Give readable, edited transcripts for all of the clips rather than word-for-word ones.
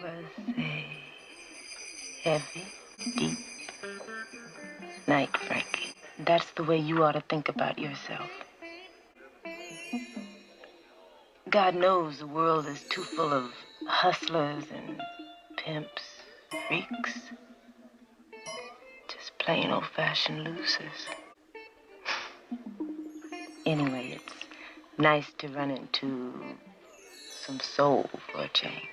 was a heavy, deep night, Frankie. That's the way you ought to think about yourself. God knows the world is too full of hustlers and pimps, freaks. Just plain old-fashioned losers. Anyway, it's nice to run into some soul for a change.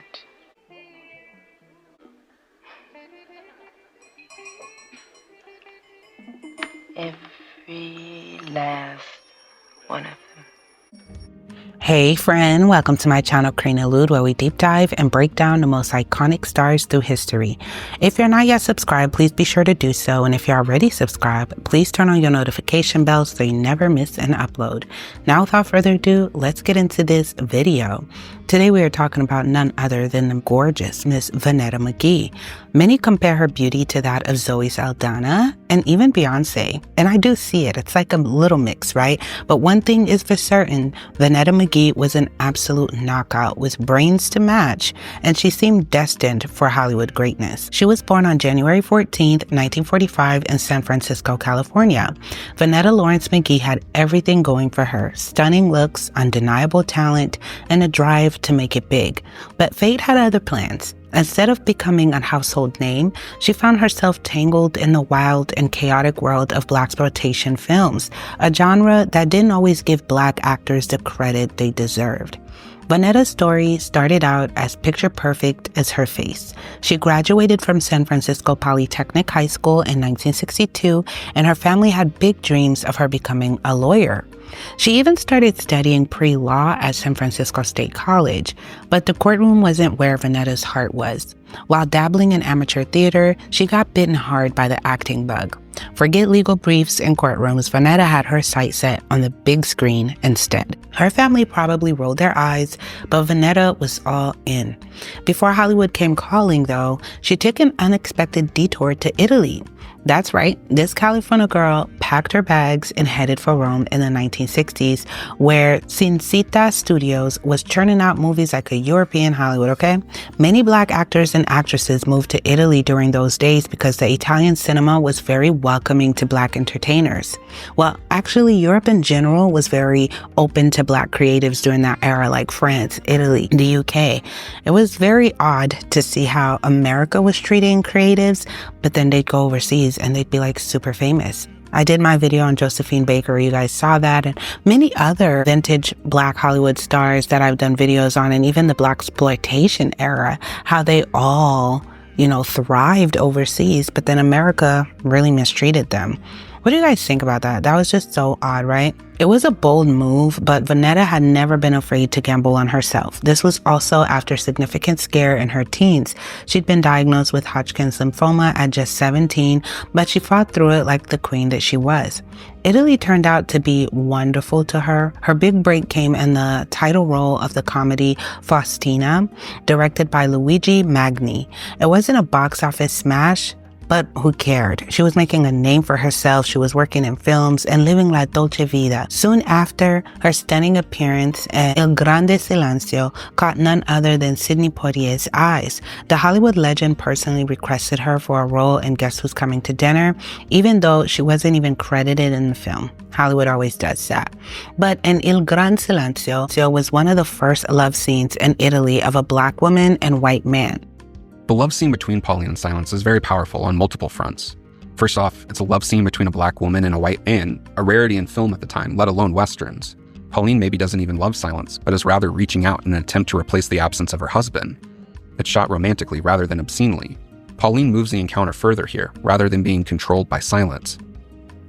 Every last one of them. Hey friend, welcome to my channel Cranialude, where we deep dive and break down the most iconic stars through history. If you're not yet subscribed, please be sure to do so, and if you're already subscribed, please turn on your notification bell so you never miss an upload. Now without further ado, let's get into this video. Today we are talking about none other than the gorgeous Miss VONETTA McGee. Many compare her beauty to that of Zoe Saldana and even Beyonce, and I do see it. It's like a little mix, right? But one thing is for certain, VONETTA McGee was an absolute knockout with brains to match, and she seemed destined for Hollywood greatness. She was born on January 14th, 1945 in San Francisco, California. VONETTA Lawrence McGee had everything going for her: stunning looks, undeniable talent, and a drive to make it big. But fate had other plans. Instead of becoming a household name, she found herself tangled in the wild and chaotic world of blaxploitation films, a genre that didn't always give Black actors the credit they deserved. VONETTA's story started out as picture perfect as her face. She graduated from San Francisco Polytechnic High School in 1962, and her family had big dreams of her becoming a lawyer. She even started studying pre-law at San Francisco State College, but the courtroom wasn't where VONETTA's heart was. While dabbling in amateur theater, she got bitten hard by the acting bug. Forget legal briefs and courtrooms, VONETTA had her sight set on the big screen instead. Her family probably rolled their eyes, but VONETTA was all in. Before Hollywood came calling, though, she took an unexpected detour to Italy. That's right, this California girl packed her bags and headed for Rome in the 1960s, where Cinecittà Studios was churning out movies like a European Hollywood, okay? Many Black actors and actresses moved to Italy during those days because the Italian cinema was very welcoming to Black entertainers. Well, actually, Europe in general was very open to Black creatives during that era, like France, Italy, the UK. It was very odd to see how America was treating creatives, but then they'd go overseas and they'd be like super famous. I did my video on Josephine Baker, you guys saw that, and many other vintage Black Hollywood stars that I've done videos on, and even the blaxploitation era, how they all, thrived overseas, but then America really mistreated them. What do you guys think about that? That was just so odd, right? It was a bold move, but VONETTA had never been afraid to gamble on herself. This was also after a significant scare in her teens. She'd been diagnosed with Hodgkin's lymphoma at just 17, but she fought through it like the queen that she was. Italy turned out to be wonderful to her. Her big break came in the title role of the comedy Faustina, directed by Luigi Magni. It wasn't a box office smash, but who cared? She was making a name for herself. She was working in films and living la dolce vita. Soon after, her stunning appearance in Il Grande Silenzio caught none other than Sidney Poitier's eyes. The Hollywood legend personally requested her for a role in Guess Who's Coming to Dinner, even though she wasn't even credited in the film. Hollywood always does that. But in Il Grande Silenzio was one of the first love scenes in Italy of a Black woman and white man. The love scene between Pauline and Silence is very powerful on multiple fronts. First off, it's a love scene between a Black woman and a white man, a rarity in film at the time, let alone Westerns. Pauline maybe doesn't even love Silence, but is rather reaching out in an attempt to replace the absence of her husband. It's shot romantically rather than obscenely. Pauline moves the encounter further here, rather than being controlled by Silence.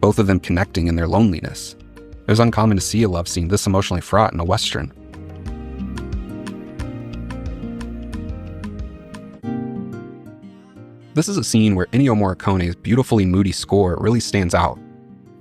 Both of them connecting in their loneliness. It was uncommon to see a love scene this emotionally fraught in a Western. This is a scene where Ennio Morricone's beautifully moody score really stands out,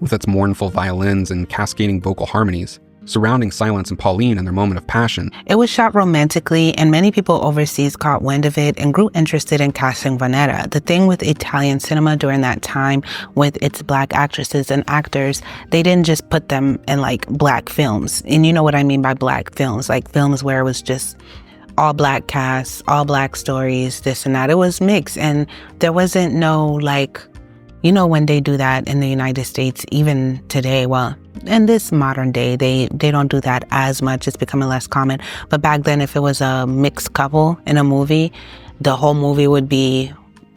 with its mournful violins and cascading vocal harmonies, surrounding Silence and Pauline in their moment of passion. It was shot romantically, and many people overseas caught wind of it and grew interested in casting VONETTA. The thing with Italian cinema during that time, with its Black actresses and actors, they didn't just put them in like Black films. And you know what I mean by Black films, like films where it was just all black casts, all black stories, this and that. It was mixed, and there wasn't no, like, you know, when they do that in the United States, even today, well, in this modern day, they don't do that as much. It's becoming less common. But back then, if it was a mixed couple in a movie, the whole movie would be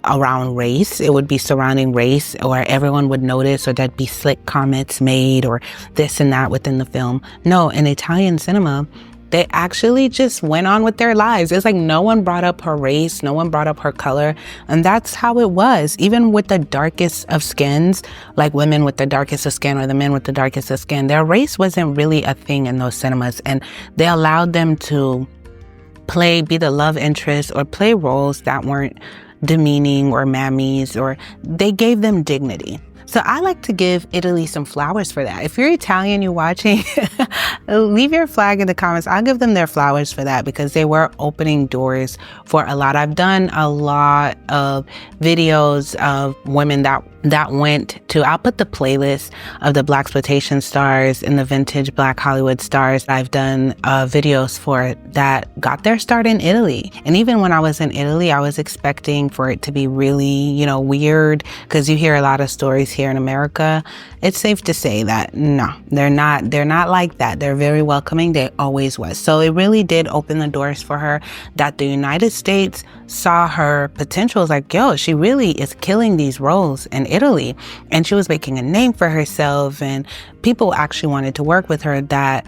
around race. It would be surrounding race, or everyone would notice, or there'd be slick comments made, or this and that within the film. No, in Italian cinema, they actually just went on with their lives. It's like no one brought up her race, no one brought up her color, and that's how it was. Even with the darkest of skins, like women with the darkest of skin or the men with the darkest of skin, their race wasn't really a thing in those cinemas, and they allowed them to be the love interest or play roles that weren't demeaning or mammies, or they gave them dignity. So I like to give Italy some flowers for that. If you're Italian, you're watching, leave your flag in the comments. I'll give them their flowers for that, because they were opening doors for a lot. I've done a lot of videos of women that went to, I'll put the playlist of the blaxploitation stars and the vintage Black Hollywood stars I've done videos for that got their start in Italy. And even when I was in Italy, I was expecting for it to be really, you know, weird, because you hear a lot of stories here in America. It's safe to say that no, they're not like that. They're very welcoming. They always was. So it really did open the doors for her, that the United States saw her potential. It's like, yo, she really is killing these roles in Italy, and she was making a name for herself, and people actually wanted to work with her, that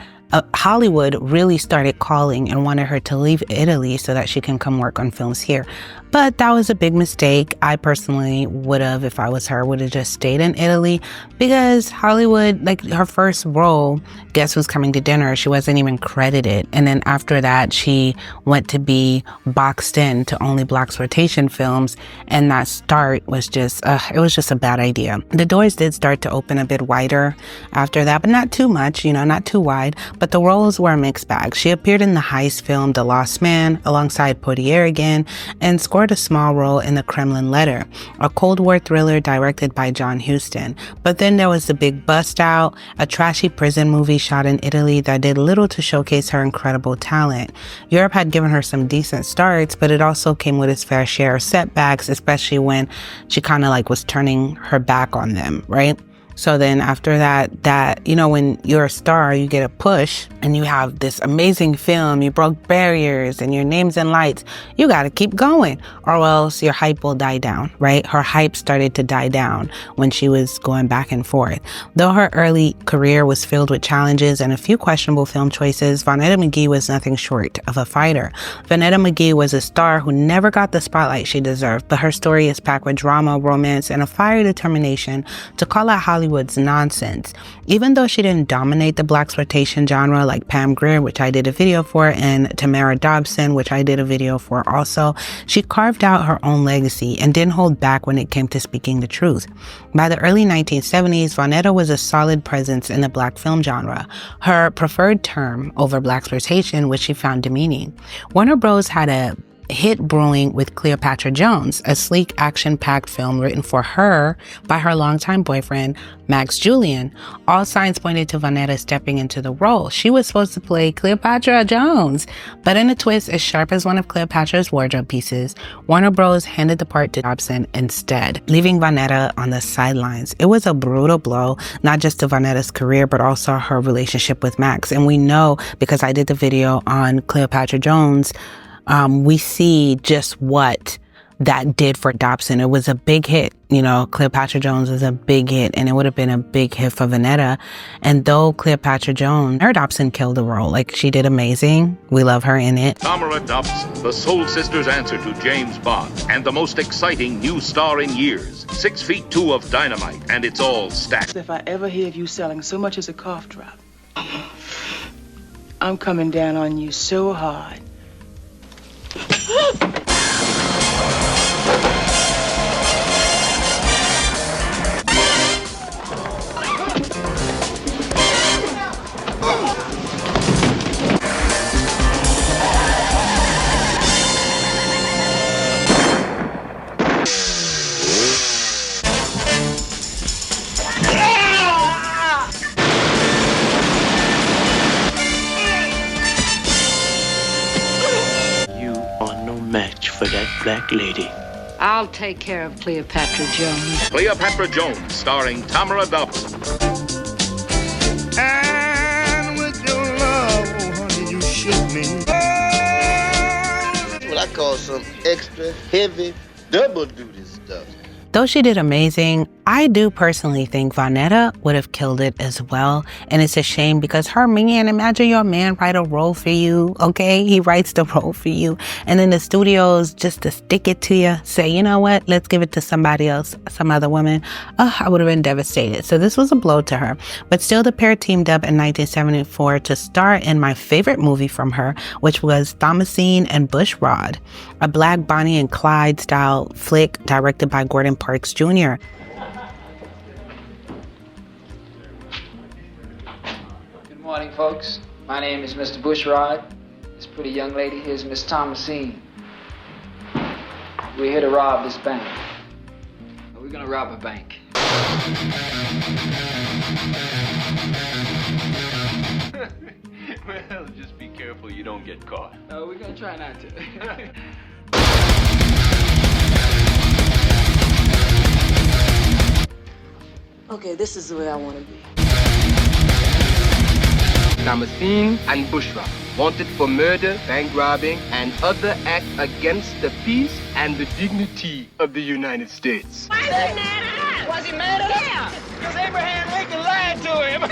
Hollywood really started calling and wanted her to leave Italy so that she can come work on films here. But that was a big mistake. I personally would have, if I was her, would have just stayed in Italy, because Hollywood, like her first role, Guess Who's Coming to Dinner, she wasn't even credited. And then after that, she went to be boxed in to only blaxploitation films. And that start was just, it was just a bad idea. The doors did start to open a bit wider after that, but not too much, you know, not too wide. But the roles were a mixed bag. She appeared in the heist film The Lost Man alongside Poitier again, and scored a small role in The Kremlin Letter, a Cold War thriller directed by John Huston. But then there was The Big Bust Out, a trashy prison movie shot in Italy that did little to showcase her incredible talent. Europe had given her some decent starts, but it also came with its fair share of setbacks, especially when she kind of like was turning her back on them, right? So then after that, you know, when you're a star, you get a push and you have this amazing film, you broke barriers and your name's in lights, you got to keep going, or else your hype will die down, right? Her hype started to die down when she was going back and forth. Though her early career was filled with challenges and a few questionable film choices, VONETTA McGee was nothing short of a fighter. VONETTA McGee was a star who never got the spotlight she deserved, but her story is packed with drama, romance, and a fiery determination to call out Hollywood's nonsense. Even though she didn't dominate the blaxploitation genre like Pam Grier, which I did a video for, and Tamara Dobson, which I did a video for also, she carved out her own legacy and didn't hold back when it came to speaking the truth. By the early 1970s, VONETTA was a solid presence in the black film genre, her preferred term over blaxploitation, which she found demeaning. Warner Bros. Had a hit brewing with Cleopatra Jones, a sleek, action-packed film written for her by her longtime boyfriend, Max Julien. All signs pointed to VONETTA stepping into the role. She was supposed to play Cleopatra Jones, but in a twist as sharp as one of Cleopatra's wardrobe pieces, Warner Bros. Handed the part to Dobson instead, leaving VONETTA on the sidelines. It was a brutal blow, not just to VONETTA's career, but also her relationship with Max. And we know, because I did the video on Cleopatra Jones, we see just what that did for Dobson. It was a big hit. You know, Cleopatra Jones was a big hit, and it would have been a big hit for VONETTA. And though Cleopatra Jones, her Dobson killed the role. Like, she did amazing. We love her in it. Tamara Dobson, the Soul Sisters' answer to James Bond, and the most exciting new star in years. 6'2" of dynamite, and it's all stacked. If I ever hear of you selling so much as a cough drop, I'm coming down on you so hard. that black lady. I'll take care of Cleopatra Jones. Cleopatra Jones, starring Tamara Dobson. And with your love, oh honey, you ship me. What I call some extra heavy double duty stuff. Though she did amazing, I do personally think VONETTA would have killed it as well. And it's a shame because her man, imagine your man write a role for you, okay? He writes the role for you. And then the studios, just to stick it to you, say, you know what, let's give it to somebody else, some other woman. I would have been devastated. So this was a blow to her. But still, the pair teamed up in 1974 to star in my favorite movie from her, which was Thomasine and Bush Rod, a Black Bonnie and Clyde style flick directed by Gordon Parks Jr. Good morning, folks. My name is Mr. Bush Rod. This pretty young lady here is Miss Thomasine. We're here to rob this bank. We're gonna rob a bank. Well, just be careful you don't get caught. We're gonna try not to. Okay, this is the way I want to be. Thomasine and Bush Rod, wanted for murder, bank robbing, and other acts against the peace and the dignity of the United States. Why is he mad at us? Was he mad at us? Yeah. Because Abraham Lincoln lied to him.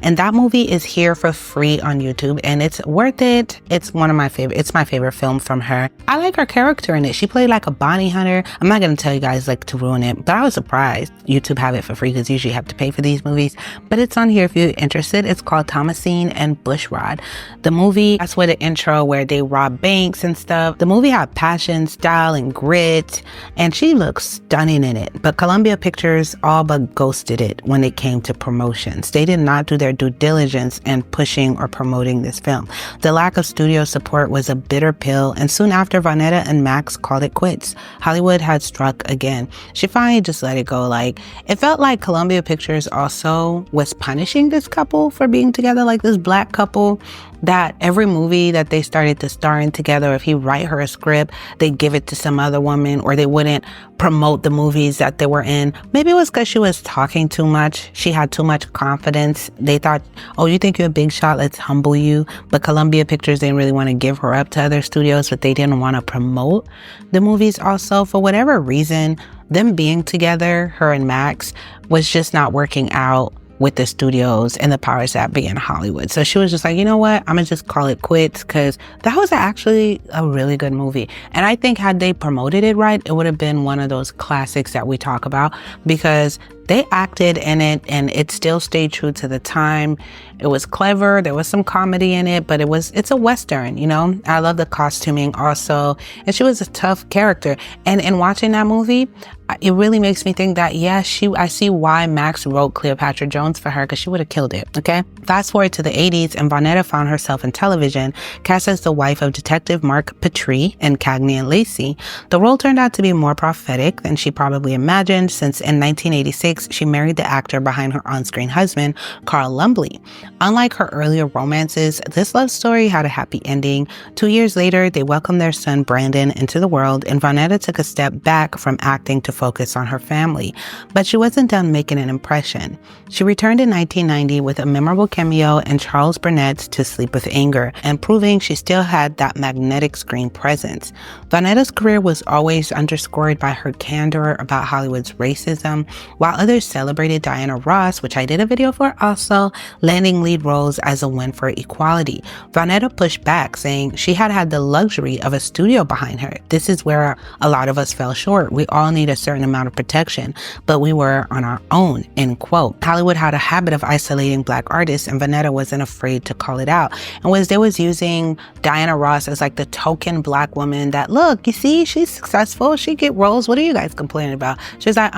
And that movie is here for free on YouTube, and it's worth it. It's one of my favorite. It's my favorite film from her. I like her character in it. She played like a bounty hunter. I'm not going to tell you guys like to ruin it, but I was surprised YouTube have it for free because usually you have to pay for these movies. But it's on here if you're interested. It's called Thomasine and Bush Rod. The movie, that's where the intro where they rob banks and stuff. The movie had passion, style, and grit, and she looks stunning in it. But Columbia Pictures all but ghosted it when it came to promotions. They did not do their due diligence in pushing or promoting this film. The lack of studio support was a bitter pill, and soon after, VONETTA and Max called it quits. Hollywood had struck again. She finally just let it go. Like, it felt like Columbia Pictures also was punishing this couple for being together, like this black couple, that every movie that they started to star in together, if he write her a script, they'd give it to some other woman, or they wouldn't promote the movies that they were in. Maybe it was because she was talking too much. She had too much confidence. They thought, oh, you think you're a big shot, let's humble you. But Columbia Pictures didn't really want to give her up to other studios, but they didn't want to promote the movies also. For whatever reason, them being together, her and Max, was just not working out with the studios and the powers that be in Hollywood. So she was just like, you know what, I'm gonna just call it quits, because that was actually a really good movie. And I think had they promoted it right, it would have been one of those classics that we talk about, because they acted in it and it still stayed true to the time. It was clever. There was some comedy in it, but it's a Western, you know? I love the costuming also. And she was a tough character. And in watching that movie, it really makes me think that, yeah, I see why Max wrote Cleopatra Jones for her, because she would have killed it, okay? Fast forward to the 80s, and VONETTA found herself in television, cast as the wife of Detective Mark Petrie in Cagney and Lacey. The role turned out to be more prophetic than she probably imagined, since in 1986, she married the actor behind her on-screen husband, Carl Lumbly. Unlike her earlier romances, this love story had a happy ending. 2 years later, they welcomed their son, Brandon, into the world, and VONETTA took a step back from acting to focus on her family. But she wasn't done making an impression. She returned in 1990 with a memorable cameo in Charles Burnett's To Sleep with Anger, and proving she still had that magnetic screen presence. VONETTA's career was always underscored by her candor about Hollywood's racism, while others celebrated Diana Ross, which I did a video for also, landing lead roles as a win for equality. VONETTA pushed back, saying she had the luxury of a studio behind her. This is where a lot of us fell short. We all need a certain amount of protection, but we were on our own, end quote. Hollywood had a habit of isolating black artists, and VONETTA wasn't afraid to call it out. And they was using Diana Ross as like the token black woman that, look, you see, she's successful, she get roles, what are you guys complaining about? She was like,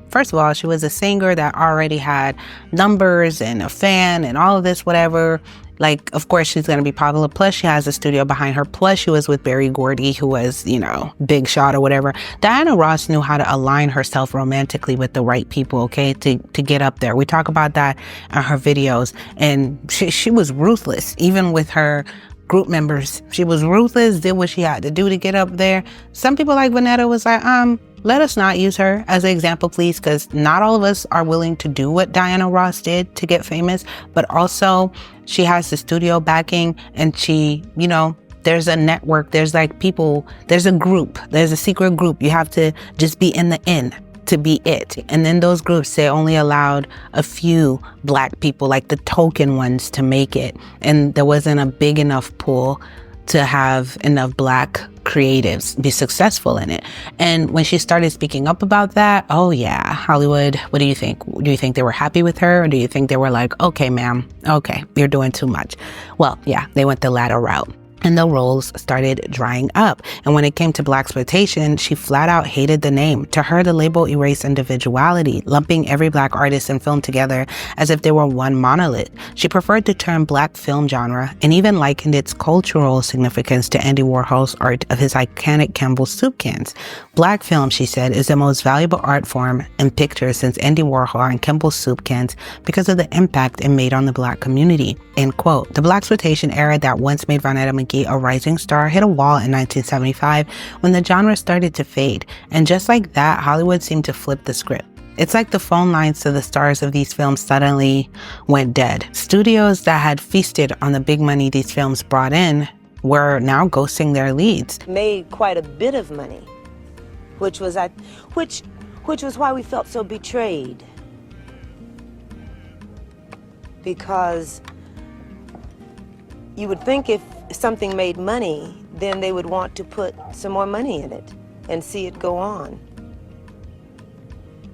first of all, she was a singer that already had numbers and a fan and all of this, whatever. Like, of course, she's going to be popular. Plus, she has a studio behind her. Plus, she was with Berry Gordy, who was, you know, big shot or whatever. Diana Ross knew how to align herself romantically with the right people, okay, to get up there. We talk about that in her videos. And she was ruthless, even with her group members. She was ruthless, did what she had to do to get up there. Some people like VONETTA was like, let us not use her as an example, please, because not all of us are willing to do what Diana Ross did to get famous, but also she has the studio backing, and she, you know, there's a network, there's like people, there's a group, there's a secret group. You have to just be in the N to be it. And then those groups, they only allowed a few Black people, like the token ones, to make it. And there wasn't a big enough pool to have enough Black creatives be successful in it. And when she started speaking up about that, oh yeah, Hollywood, what do you think? Do you think they were happy with her? Or do you think they were like, okay, ma'am, okay, you're doing too much? Well, yeah, they went the latter route. And the roles started drying up. And when it came to blaxploitation, she flat out hated the name. To her, the label erased individuality, lumping every Black artist and film together as if they were one monolith. She preferred the term Black film genre and even likened its cultural significance to Andy Warhol's art of his iconic Campbell soup cans. Black film, she said, is the most valuable art form in pictures since Andy Warhol and Campbell soup cans because of the impact it made on the Black community. End quote. The blaxploitation era that once made VONETTA McGee a rising star hit a wall in 1975 when the genre started to fade. And just like that, Hollywood seemed to flip the script. It's like the phone lines to the stars of these films suddenly went dead. Studios that had feasted on the big money these films brought in were now ghosting their leads. Made quite a bit of money, which was why we felt so betrayed. Because you would think if something made money, then they would want to put some more money in it and see it go on.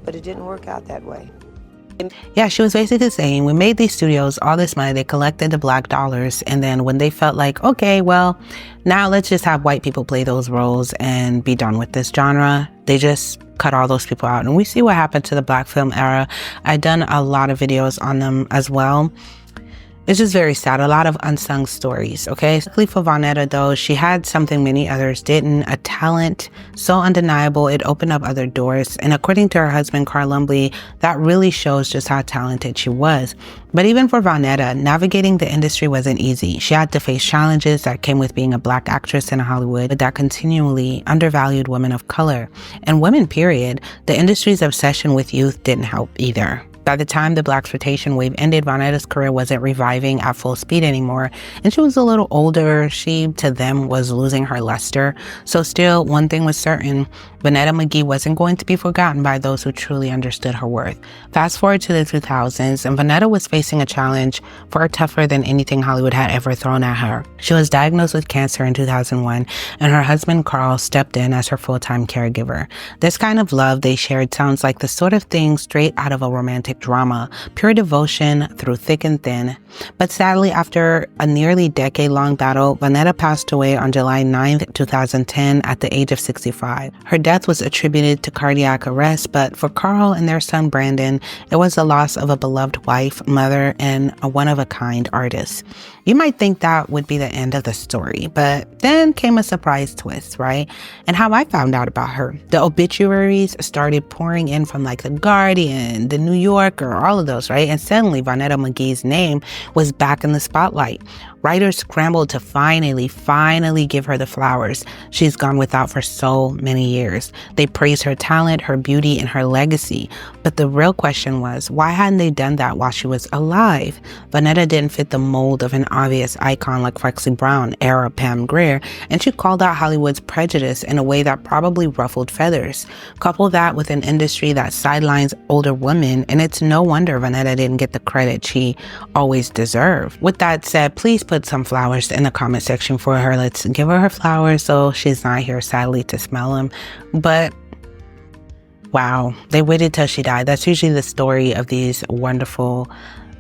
But it didn't work out that way. Yeah, she was basically saying, we made these studios all this money, they collected the Black dollars, and then when they felt like, okay, well, now let's just have white people play those roles and be done with this genre, they just cut all those people out. And we see what happened to the Black film era. I've done a lot of videos on them as well. It's just very sad. A lot of unsung stories, okay? Luckily for VONETTA, though, she had something many others didn't, a talent so undeniable it opened up other doors. And according to her husband, Carl Lumbly, that really shows just how talented she was. But even for VONETTA, navigating the industry wasn't easy. She had to face challenges that came with being a Black actress in Hollywood that continually undervalued women of color. And women, period. The industry's obsession with youth didn't help either. By the time the blaxploitation wave ended, VONETTA's career wasn't reviving at full speed anymore, and she was a little older. She, to them, was losing her luster. So still, one thing was certain, VONETTA McGee wasn't going to be forgotten by those who truly understood her worth. Fast forward to the 2000s, and VONETTA was facing a challenge far tougher than anything Hollywood had ever thrown at her. She was diagnosed with cancer in 2001, and her husband, Carl, stepped in as her full-time caregiver. This kind of love they shared sounds like the sort of thing straight out of a romantic drama, pure devotion through thick and thin. But sadly, after a nearly decade-long battle, VONETTA passed away on July 9th, 2010 at the age of 65. Her death was attributed to cardiac arrest, but for Carl and their son Brandon, it was the loss of a beloved wife, mother, and a one-of-a-kind artist. You might think that would be the end of the story, but then came a surprise twist, right? And how I found out about her. The obituaries started pouring in from like The Guardian, The New Yorker, all of those, right? And suddenly VONETTA McGee's name was back in the spotlight. Writers scrambled to finally give her the flowers she's gone without for so many years. They praised her talent, her beauty, and her legacy. But the real question was, why hadn't they done that while she was alive? VONETTA didn't fit the mold of an obvious icon like Foxy Brown, era Pam Grier, and she called out Hollywood's prejudice in a way that probably ruffled feathers. Couple that with an industry that sidelines older women, and it's no wonder VONETTA didn't get the credit she always deserved. With that said, please put some flowers in the comment section for her. Let's give her flowers so she's not here, sadly, to smell them. But wow, they waited till she died. That's usually the story of these wonderful,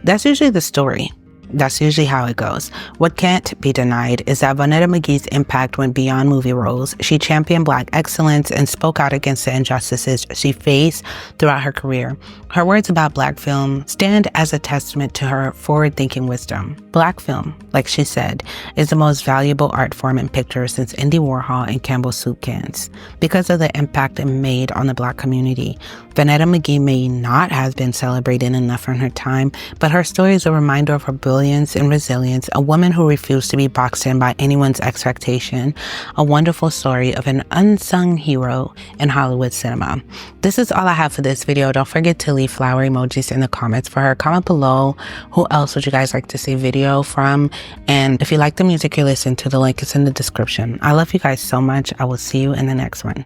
that's usually the story. That's usually how it goes. What can't be denied is that VONETTA McGee's impact went beyond movie roles. She championed Black excellence and spoke out against the injustices she faced throughout her career. Her words about Black film stand as a testament to her forward-thinking wisdom. Black film, like she said, is the most valuable art form in pictures since Andy Warhol and Campbell soup cans. Because of the impact it made on the Black community, VONETTA McGee may not have been celebrated enough in her time, but her story is a reminder of her ability brilliance and resilience, a woman who refused to be boxed in by anyone's expectation, a wonderful story of an unsung hero in Hollywood cinema. This is all I have for this video. Don't forget to leave flower emojis in the comments for her. Comment below who else would you guys like to see video from, and if you like the music you listen to, the link is in the description. I love you guys so much. I will see you in the next one.